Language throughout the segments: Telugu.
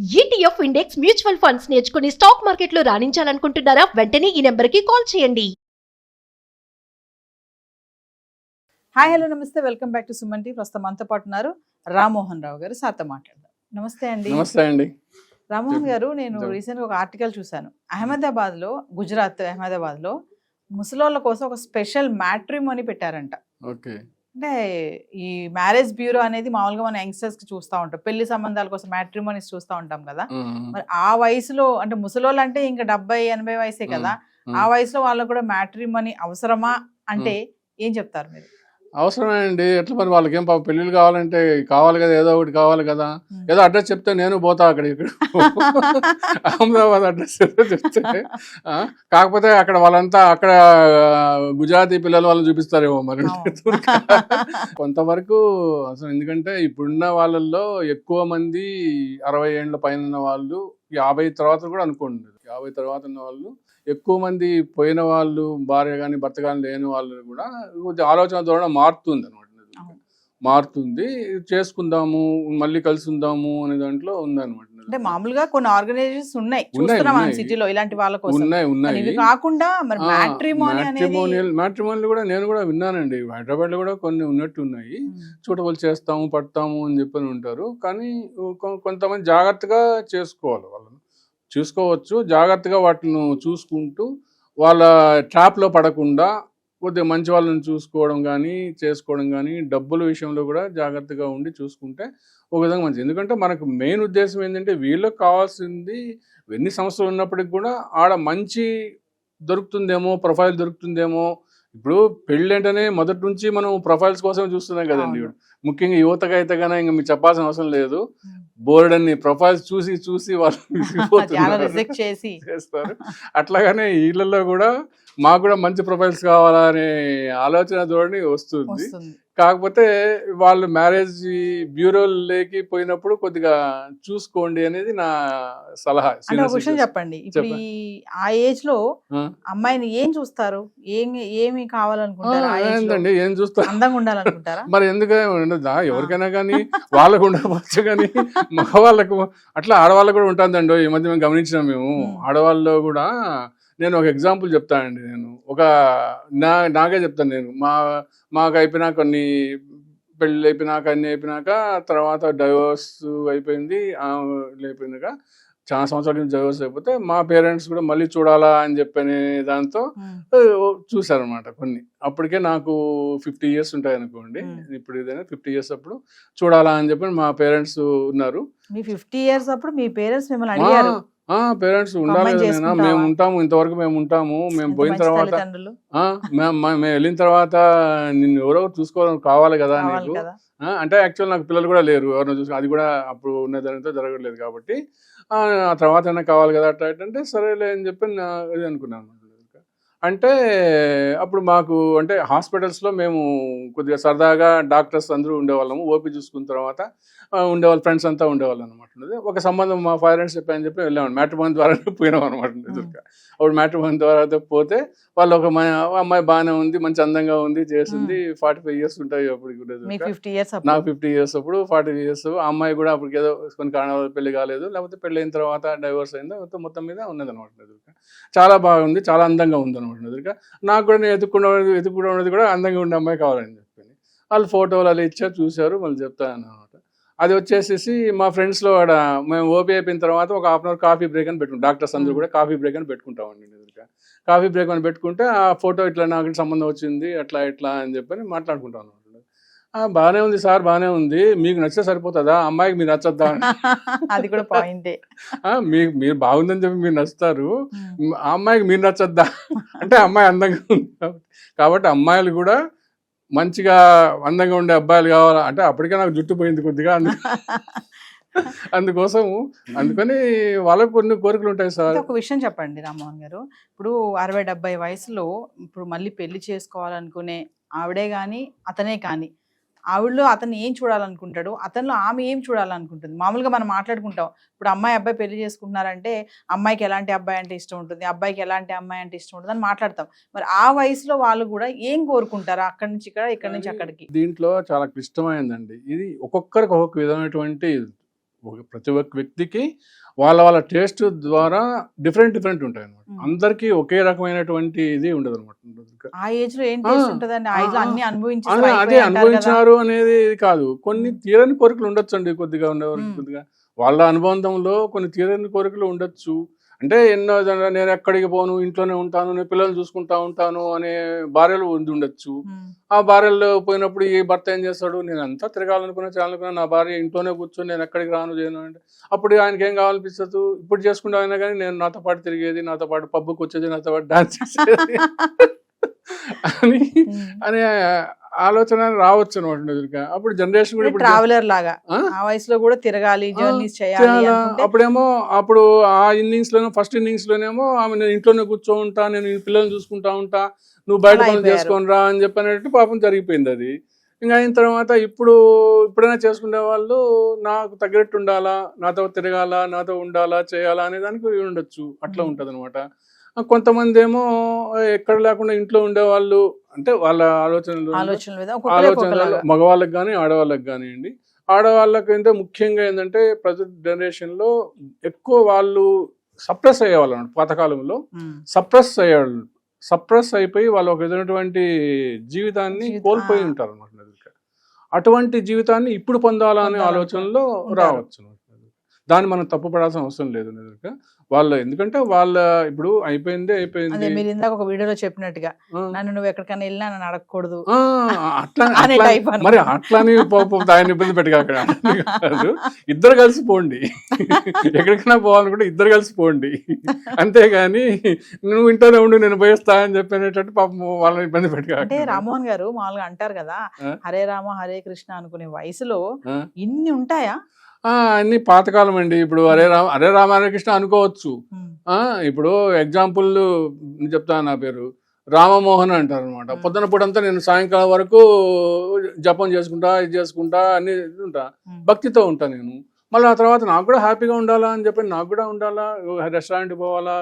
ఈటీఎఫ్ ఇండెక్స్ మ్యూచువల్ ఫండ్స్ నేర్చుకుని స్టాక్ మార్కెట్లో రాణించాలనుకుంటున్నారా? వెంటనే ఈ నెంబర్కి కాల్ చేయండి. హాయ్ హలో నమస్తే, welcome back to Suman T. ప్రస్తుతం మనతో పాటు ఉన్నారు రామ్మోహన్ రావు గారు. సార్తో మాట్లాడదాం. నమస్తే అండి. నమస్తే అండి. రామ్మోహన్ గారు, నేను రీసెంట్గా ఒక ఆర్టికల్ చూశాను. అహ్మదాబాద్లో, గుజరాత్ అహ్మదాబాద్లో ముసలోళ్ళ కోసం ఒక స్పెషల్ మ్యాట్రిమోనీ పెట్టారంట. ఓకే. అంటే ఈ మ్యారేజ్ బ్యూరో అనేది మామూలుగా మనం యంగ్స్టర్స్కి చూస్తూ ఉంటాం, పెళ్లి సంబంధాల కోసం మ్యాట్రిమోనీస్ చూస్తూ ఉంటాం కదా. మరి ఆ వయసులో, అంటే ముసలోళ్ళు అంటే ఇంకా 70-80 వయసే కదా, ఆ వయసులో వాళ్ళకు కూడా మ్యాట్రిమోనీ అవసరమా అంటే ఏం చెప్తారు మీరు? అవసరమే అండి. ఎట్లా మరి వాళ్ళకి ఏం పెళ్ళిళ్ళు కావాలంటే కావాలి కదా, ఏదో ఒకటి కావాలి కదా. ఏదో అడ్రస్ చెప్తే నేను పోతా అక్కడ ఇక్కడ అహ్మదాబాద్ అడ్రస్ చెప్తే, కాకపోతే అక్కడ వాళ్ళంతా అక్కడ గుజరాతీ పిల్లలు వాళ్ళని చూపిస్తారేమో మరి. కొంతవరకు అసలు, ఎందుకంటే ఇప్పుడున్న వాళ్ళల్లో ఎక్కువ మంది 60 ఏళ్ళ పైన ఉన్న వాళ్ళు, 50 తర్వాత కూడా అనుకోండి, 50 తర్వాత ఉన్న వాళ్ళు ఎక్కువ మంది పోయిన వాళ్ళు, భార్య కానీ భర్త కానీ లేని వాళ్ళు కూడా కొంచెం ఆలోచన ధోరణి మారుతుంది అనమాట. మారుతుంది, చేసుకుందాము, మళ్ళీ కలిసి ఉందాము అనే దాంట్లో ఉందన్నమాట. అంటే మామూలుగా కొన్ని ఆర్గనైజేషన్స్ ఉన్నాయి సిటీలో ఇలాంటి వాళ్ళ కోసం, ఉన్నాయి. కాకుండా మరి మ్యాట్రిమోనియల్ కూడా నేను కూడా విన్నానండి. హైదరాబాద్ లో కూడా కొన్ని ఉన్నట్టు ఉన్నాయి. చూడవలు చేస్తాము, పడతాము అని చెప్పని ఉంటారు. కానీ కొంతమంది జాగ్రత్తగా చేసుకోవాలి, వాళ్ళని చూసుకోవచ్చు, జాగ్రత్తగా వాటిని చూసుకుంటూ వాళ్ళ ట్రాప్లో పడకుండా కొద్దిగా మంచి వాళ్ళని చూసుకోవడం కానీ చేసుకోవడం కానీ, డబ్బుల విషయంలో కూడా జాగ్రత్తగా ఉండి చూసుకుంటే ఒక విధంగా మంచిది. ఎందుకంటే మనకు మెయిన్ ఉద్దేశం ఏంటంటే, వీళ్ళకి కావాల్సింది ఎన్ని సంవత్సరాలు ఉన్నప్పటికి కూడా ఆడ మంచి దొరుకుతుందేమో, ప్రొఫైల్ దొరుకుతుందేమో. ఇప్పుడు పెళ్ళి అంటేనే మొదటి నుంచి మనం ప్రొఫైల్స్ కోసం చూస్తున్నాం కదండి. ముఖ్యంగా యువతగా అయితే కన్నా ఇంకా మీకు చెప్పాల్సిన అవసరం లేదు. బోర్డ్ అన్ని ప్రొఫైల్స్ చూసి చూసి వాళ్ళు చేస్తారు. అట్లాగానే వీళ్ళల్లో కూడా మాకు కూడా మంచి ప్రొఫైల్స్ కావాలా అనే ఆలోచన ధోరణి వస్తుంది. కాకపోతే వాళ్ళు మ్యారేజ్ బ్యూరోలోకి పోయినప్పుడు కొద్దిగా చూసుకోండి అనేది నా సలహా. విషయం చెప్పండి, ఇప్పుడు ఆ ఏజ్ లో అమ్మాయిని ఏం చూస్తారు, ఏమి కావాలనుకుంటారు? ఏం చూస్తారు? అందంగా ఉండాలనుకుంటారా? మరి ఎందుకంటే ఉండదా ఎవరికైనా కానీ, వాళ్ళకు ఉండవచ్చు కానీ మగవాళ్ళకు అట్లా ఆడవాళ్ళకు కూడా ఉంటుందండి. ఈ మధ్య మేము గమనించినాం. మేము ఆడవాళ్ళలో కూడా, నేను ఒక ఎగ్జాంపుల్ చెప్తానండి. నేను నాకే చెప్తాను. నేను మాకు అయిపోయినాక, కొన్ని పెళ్ళి అయిపోయినాక, అన్నీ అయిపోయినాక, తర్వాత డైవర్స్ అయిపోయింది. అయిపోయినాక చాలా సంవత్సరాల నుంచి డైవర్స్ అయిపోతే మా పేరెంట్స్ కూడా మళ్ళీ చూడాలా అని చెప్పని దాంతో చూశారనమాట కొన్ని. అప్పటికే నాకు 50 years ఉంటాయి అనుకోండి. ఇప్పుడు ఏదైనా 50 years అప్పుడు చూడాలా అని చెప్పి మా పేరెంట్స్ ఉన్నారు. మీ 50 years అప్పుడు మీ పేరెంట్స్ మిమ్మల్ని అడిగారు? పేరెంట్స్ ఉండాలి కదా, మేము ఉంటాము, ఇంతవరకు మేము ఉంటాము, మేము పోయిన తర్వాత, మేము వెళ్ళిన తర్వాత నిన్ను ఎవరో చూసుకోవాలని కావాలి కదా నీకు. అంటే యాక్చువల్ నాకు పిల్లలు కూడా లేరు, ఎవరినో చూసుకో, అది కూడా అప్పుడు ఉన్న దానితో జరగలేదు. కాబట్టి ఆ తర్వాత అయినా కావాలి కదా అట్లా అంటే సరేలే అని చెప్పి ఇది అనుకున్నాను. అంటే అప్పుడు మాకు, అంటే హాస్పిటల్స్లో మేము కొద్దిగా సరదాగా డాక్టర్స్ అందరూ ఉండేవాళ్ళము. ఓపీ చూసుకున్న తర్వాత ఉండేవాళ్ళు, ఫ్రెండ్స్ అంతా ఉండేవాళ్ళు అనమాట. ఒక సంబంధం మా పేరెంట్స్ చెప్పాయని చెప్పి వెళ్ళాము. మ్యాట్రిమోనీ ద్వారా పోయినాం అనమాట. అప్పుడు మ్యాట్రిమోనీ ద్వారా పోతే వాళ్ళు ఒక అమ్మాయి బాగానే ఉంది, మంచి అందంగా ఉంది, చేసింది. 45 years ఉంటాయి అప్పుడు. నాకు 50 years అప్పుడు, 40 years. ఆ అమ్మాయి కూడా అప్పటికి ఏదో కొన్ని కారణాల పెళ్లి కాలేదు, లేకపోతే పెళ్ళి అయిన తర్వాత డైవర్స్ అయిందో మొత్తం మీద ఉన్నది అనమాట. చాలా బాగుంది, చాలా అందంగా ఉంది అనమాట. నాకు కూడా నేను ఎత్తుకున్నది కూడా అందంగా ఉండే అమ్మాయి కావాలని చెప్పి వాళ్ళు ఫోటోలు అలా ఇచ్చారు, చూశారు, మళ్ళీ చెప్తాను అనమాట. అది వచ్చేసేసి మా ఫ్రెండ్స్లో మేము ఓపీ అయిపోయిన తర్వాత ఒక 1/2 hour కాఫీ బ్రేక్ అని పెట్టుకుంటాం. డాక్టర్స్ అందరూ కూడా కాఫీ బ్రేక్ అని పెట్టుకుంటామండి. కాఫీ బ్రేక్ అని పెట్టుకుంటే ఆ ఫోటో ఇట్లా నాకు సంబంధం వచ్చింది, అట్లా ఇట్లా అని చెప్పని మాట్లాడుకుంటాం అనమాట. బాగానే ఉంది సార్, బాగానే ఉంది, మీకు నచ్చితే సరిపోతుందా, అమ్మాయికి మీరు నచ్చద్దా? అది కూడా పాయింటే. మీరు బాగుందని చెప్పి మీరు నచ్చుతారు, ఆ అమ్మాయికి మీరు నచ్చద్దా అంటే అమ్మాయి అందంగా ఉంది కాబట్టి అమ్మాయిలు కూడా మంచిగా అందంగా ఉండే అబ్బాయిలు కావాలా అంటే, అప్పటికే నాకు జుట్టు పోయింది కొద్దిగా, అందుకని వాళ్ళకు కొన్ని కోరికలు ఉంటాయి సార్. ఒక విషయం చెప్పండి రామ్మోహన్ గారు, ఇప్పుడు 60-70 వయసులో ఇప్పుడు మళ్ళీ పెళ్లి చేసుకోవాలనుకునే ఆవిడే కానీ అతనే కానీ, ఆవిడలో అతను ఏం చూడాలనుకుంటాడు, అతనిలో ఆమె ఏం చూడాలనుకుంటుంది? మామూలుగా మనం మాట్లాడుకుంటాం, ఇప్పుడు అమ్మాయి అబ్బాయి పెళ్లి చేసుకుంటున్నారంటే అమ్మాయికి ఎలాంటి అబ్బాయి అంటే ఇష్టం ఉంటుంది, అబ్బాయికి ఎలాంటి అమ్మాయి అంటే ఇష్టం ఉంటుంది అని మాట్లాడతాం. మరి ఆ వయసులో వాళ్ళు కూడా ఏం కోరుకుంటారు, అక్కడి నుంచి ఇక్కడ, ఇక్కడి నుంచి అక్కడికి? దీంట్లో చాలా క్లిష్టమైందండి ఇది. ఒక్కొక్కరికి ఒక్కొక్క విధమైనటువంటి ప్రతి ఒక్క వ్యక్తికి వాళ్ళ టేస్ట్ ద్వారా డిఫరెంట్ ఉంటాయి అనమాట. అందరికీ ఒకే రకమైనటువంటి ఇది ఉండదు అనమాట. ఆ ఏజ్ లో ఏం టేస్ట్ ఉంటదండి? ఆ ఏజ్ లో అన్ని అదే అనుభవించారు అనేది కాదు, కొన్ని తీరని కోరికలు ఉండొచ్చు అండి. కొద్దిగా ఉండేవారికి కొద్దిగా వాళ్ళ అనుబంధంలో కొన్ని తీరని కోరికలు ఉండొచ్చు. అంటే ఎన్నో నేను ఎక్కడికి పోను, ఇంట్లోనే ఉంటాను, నేను పిల్లల్ని చూసుకుంటా ఉంటాను అనే భార్యలు ఉండొచ్చు. ఆ భార్యలు పోయినప్పుడు ఈ భర్త ఏం చేస్తాడు, నేను అంతా తిరగాలనుకున్నా నా భార్య ఇంట్లోనే కూర్చొని నేను ఎక్కడికి రాను చేయను అంటే అప్పుడు ఆయనకి ఏం కావాలనిపిస్తుంది, ఇప్పుడు చేసుకుంటా అయినా కానీ నేను నాతో పాటు తిరిగేది, నాతో పాటు పబ్కి వచ్చేది, నాతో పాటు డాన్స్ చేసేది అని అనే ఆలోచన రావచ్చు అనమాట. అప్పుడు జనరేషన్ కూడా ట్రావెలర్ లాగా ఆ వయసులో కూడా తిరగాలి, జర్నీస్ చేయాలి. అప్పుడేమో అప్పుడు ఆ ఇన్నింగ్స్ లోనే ఫస్ట్ ఇన్నింగ్స్ లోనేమో ఆమె నేను ఇంట్లోనే కూర్చో ఉంటా, నేను పిల్లల్ని చూసుకుంటా ఉంటా, నువ్వు బయట పనులు చేసుకొని రా అని చెప్పినట్టు పాపం జరిగిపోయింది అది. ఇంకా అయిన తర్వాత ఇప్పుడైనా చేసుకునే వాళ్ళు నాకు తగ్గట్టు ఉండాలా, నాతో తిరగాల, నాతో ఉండాలా, చేయాలా అనే దానికి ఉండొచ్చు. అట్లా ఉంటది అనమాట. కొంతమంది ఏమో ఎక్కడ లేకుండా ఇంట్లో ఉండేవాళ్ళు, అంటే వాళ్ళ ఆలోచనలు మగవాళ్ళకి కానీ ఆడవాళ్ళకి కానివ్వండి. ఆడవాళ్ళకి అంటే ముఖ్యంగా ఏంటంటే ప్రజెంట్ జనరేషన్ లో ఎక్కువ వాళ్ళు సప్రెస్ అయ్యేవాళ్ళు అన్నమాట. పాతకాలంలో సప్రెస్ అయిపోయి వాళ్ళు ఒక విధమైనటువంటి జీవితాన్ని కోల్పోయి ఉంటారు అనమాట. అటువంటి జీవితాన్ని ఇప్పుడు పొందాలా అనే ఆలోచనలో రావచ్చు. దాన్ని మనం తప్పుపడాల్సిన అవసరం లేదు నిజంగా వాళ్ళు, ఎందుకంటే వాళ్ళ ఇప్పుడు అయిపోయింది. మీరు ఇందాక ఒక వీడియోలో చెప్పినట్టుగా నన్ను నువ్వు ఎక్కడికైనా వెళ్ళినా నన్ను అడగకూడదు అట్లా మరి అట్లానే ఆయన ఇబ్బంది పెట్టగాక ఇద్దరు కలిసి పోండి, ఎక్కడికైనా పోవాలనుకుంటే ఇద్దరు కలిసి పోండి, అంతేగాని నువ్వు ఇంట్లోనే ఉండి నేను పోయేస్తా అని చెప్పినట్టు పాపం వాళ్ళని ఇబ్బంది పెట్టగా. అంటే రామ్మోహన్ గారు మామూలుగా అంటారు కదా, హరే రామ హరే కృష్ణ అనుకునే వయసులో ఇన్ని ఉంటాయా? అన్ని పాతకాలం అండి. ఇప్పుడు హరే రామ హరే కృష్ణ అనుకోవచ్చు. ఇప్పుడు ఎగ్జాంపుల్ చెప్తాను, నా పేరు రామమోహన్ అంటారు అనమాట. పొద్దున పూటంతా నేను సాయంకాలం వరకు జపం చేసుకుంటా, ఇది చేసుకుంటా, అన్ని ఉంటా, భక్తితో ఉంటా నేను. మళ్ళీ ఆ తర్వాత నాకు కూడా హ్యాపీగా ఉండాలా అని చెప్పి, నాకు కూడా ఉండాలా, రెస్టారెంట్కి పోవాలా,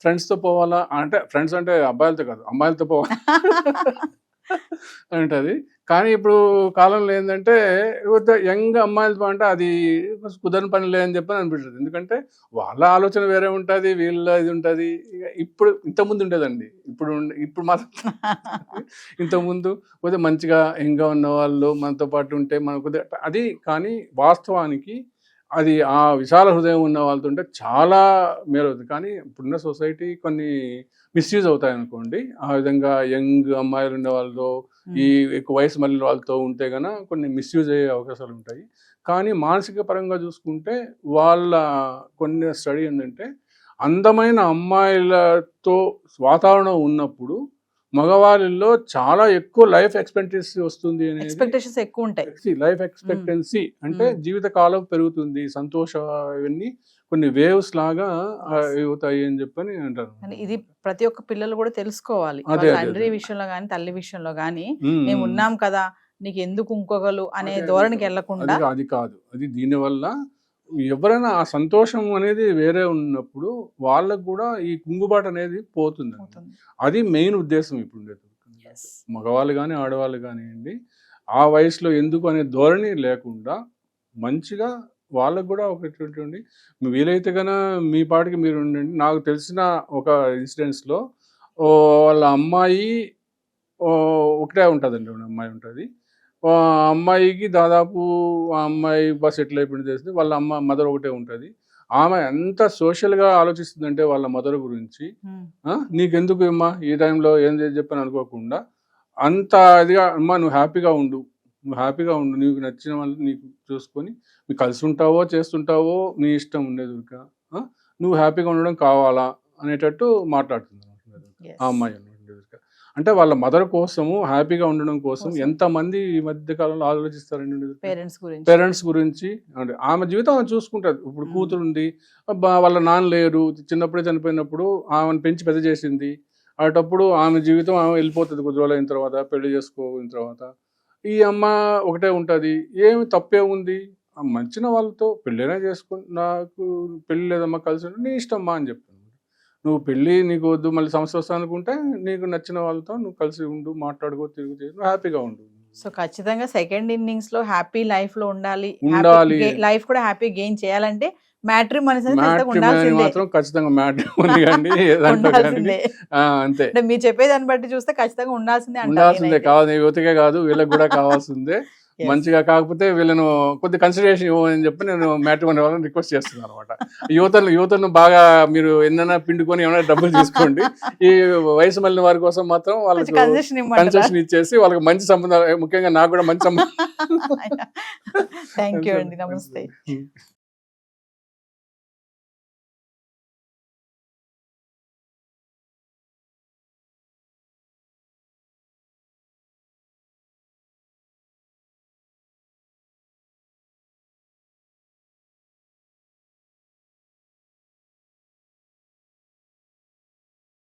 ఫ్రెండ్స్తో పోవాలా, అంటే ఫ్రెండ్స్ అంటే అబ్బాయిలతో కాదు అమ్మాయిలతో పోవాలా అంటది. కానీ ఇప్పుడు కాలంలో ఏంటంటే యంగ్ అమ్మాయిలతో అంటే అది కుదరని పని లేదని చెప్పని అనిపిస్తుంది. ఎందుకంటే వాళ్ళ ఆలోచన వేరే ఉంటుంది, వీళ్ళ ఇది ఉంటుంది. ఇప్పుడు ఇంతకుముందు ఉండేదండి, ఇప్పుడు మాత్రం ఇంతకుముందు కొద్దిగా మంచిగా యంగ్గా ఉన్న వాళ్ళు మనతో పాటు ఉంటే మనకు అది. కానీ వాస్తవానికి అది ఆ విశాల హృదయం ఉన్న వాళ్ళతో ఉంటే చాలా మేలు అవుతుంది. కానీ ఇప్పుడున్న సొసైటీ కొన్ని మిస్యూజ్ అవుతాయి అనుకోండి. ఆ విధంగా యంగ్ అమ్మాయిలు ఉండే వాళ్ళతో ఈ ఎక్కువ వయసు మళ్ళీ వాళ్ళతో ఉంటే కనుక కొన్ని మిస్యూజ్ అయ్యే అవకాశాలు ఉంటాయి. కానీ మానసిక పరంగా చూసుకుంటే వాళ్ళ కొన్ని స్టడీ ఏంటంటే అందమైన అమ్మాయిలతో వాతావరణం ఉన్నప్పుడు మగవాళ్ళలో చాలా ఎక్కువ లైఫ్ ఎక్స్పెక్టెన్సీ వస్తుంది అనేది. ఎక్స్పెక్టేషన్స్ ఎక్కువ ఉంటాయి. లైఫ్ ఎక్స్పెక్టెన్సీ అంటే జీవితకాలం పెరుగుతుంది, సంతోష ఇవన్నీ కొన్ని వేవ్స్ లాగా అవుతాయి అని చెప్పని అంటారు. ఇది ప్రతి ఒక్క పిల్లలు కూడా తెలుసుకోవాలి. తండ్రి విషయంలో కానీ తల్లి విషయంలో కానీ మేము ఉన్నాం కదా, నీకు ఎందుకు ఇంకొకరు అనే ధోరణికి వెళ్లకుండా. అది కాదు, అది దీనివల్ల ఎవరైనా ఆ సంతోషం అనేది వేరే ఉన్నప్పుడు వాళ్ళకు కూడా ఈ కుంగుబాటు అనేది పోతుంది. అది మెయిన్ ఉద్దేశం ఇప్పుడు మగవాళ్ళు కానీ ఆడవాళ్ళు కానివ్వండి, ఆ వయసులో ఎందుకు అనే ధోరణి లేకుండా మంచిగా వాళ్ళకు కూడా ఒకటి వీలైతే కన్నా మీ పాటికి మీరు ఉండండి. నాకు తెలిసిన ఒక ఇన్సిడెంట్స్లో వాళ్ళ అమ్మాయి ఒకటే ఉంటుందండి, అమ్మాయి ఉంటుంది. అమ్మాయికి దాదాపు ఆ అమ్మాయి బస్ సెటిల్ అయిపోయింది తెలిసింది. వాళ్ళ మదర్ ఒకటే ఉంటుంది. ఆమె ఎంత సోషల్గా ఆలోచిస్తుందంటే వాళ్ళ మదర్ గురించి, నీకెందుకు అమ్మా ఈ టైంలో ఏం చెప్పని అనుకోకుండా అంత ఇదిగా, అమ్మా నువ్వు హ్యాపీగా ఉండు, నీకు నచ్చిన వాళ్ళు నీకు చూసుకొని నువ్వు కలిసి ఉంటావో చేస్తుంటావో నీ ఇష్టం ఉండేది, నువ్వు హ్యాపీగా ఉండడం కావాలా అనేటట్టు మాట్లాడుతుంది ఆ అమ్మాయి. అంటే వాళ్ళ మదర్ కోసము హ్యాపీగా ఉండడం కోసం ఎంతమంది ఈ మధ్య కాలంలో ఆలోచిస్తారండి పేరెంట్స్ గురించి. అంటే ఆమె జీవితం ఆమె చూసుకుంటుంది. ఇప్పుడు కూతురు ఉంది, వాళ్ళ నాన్న లేరు, చిన్నప్పుడే చనిపోయినప్పుడు ఆమెను పెంచి పెద్ద చేసింది. అటప్పుడు ఆమె జీవితం ఆమె వెళ్ళిపోతుంది కొద్ది రోజులు అయిన తర్వాత, పెళ్లి చేసుకోయిన తర్వాత. ఈ అమ్మ ఒకటే ఉంటుంది. ఏమి తప్పే ఉంది, మంచిన వాళ్ళతో పెళ్ళైనా చేసుకుని, నాకు పెళ్ళి లేదమ్మా కలిసి ఉంటే నీ ఇష్టమ్మా అని చెప్తాను. నువ్వు పెళ్ళి నీకు వద్దు, మళ్ళీ సమస్య వస్తా అనుకుంటే నీకు నచ్చిన వాళ్ళతో నువ్వు కలిసి ఉండు, మాట్లాడుకో, తిరుగు చేసి నువ్వు హ్యాపీగా ఉండు. సో ఖచ్చితంగా సెకండ్ ఇన్నింగ్స్ లో హ్యాపీ లైఫ్ లో ఉండాలి, ఉండాలి. లైఫ్ కూడా హ్యాపీ గెయిన్ చేయాలంటే మ్యాట్రిమోనీ మ్యాట్రిమోనీ ఉండాల్సిందే. మాత్రం ఖచ్చితంగా మ్యాట్రిమోనీ కానీ ఏదంటే కానీ ఉండాల్సిందే. అంతే అంటే మీరు చెప్పేదాన్ని బట్టి చూస్తే ఖచ్చితంగా ఉండాల్సిందే అంటారు ఉండాల్సిందే. నేనైతే. కాదు యువతకే కాదు వీళ్ళకి కూడా కావాల్సిందే. Yes. మంచిగా కాకపోతే వీళ్ళను కొద్ది కన్సిడరేషన్ ఇవ్వమని చెప్పి నేను మ్యాట్రిమోనీ వాళ్ళని రిక్వెస్ట్ చేస్తున్నాను అనమాట. యువతను బాగా మీరు ఎన్నైనా పిండుకొని ఏమైనా డబ్బులు తీసుకోండి, ఈ వయసు మళ్ళిన వారి కోసం మాత్రం వాళ్ళకి కొంచెం concession ఇమ్మంటారా? కన్సెషన్ ఇచ్చేసి వాళ్ళకి మంచి సంబంధాలు, ముఖ్యంగా నాకు కూడా మంచి సంబంధం. థ్యాంక్ యూ అండి, నమస్తే.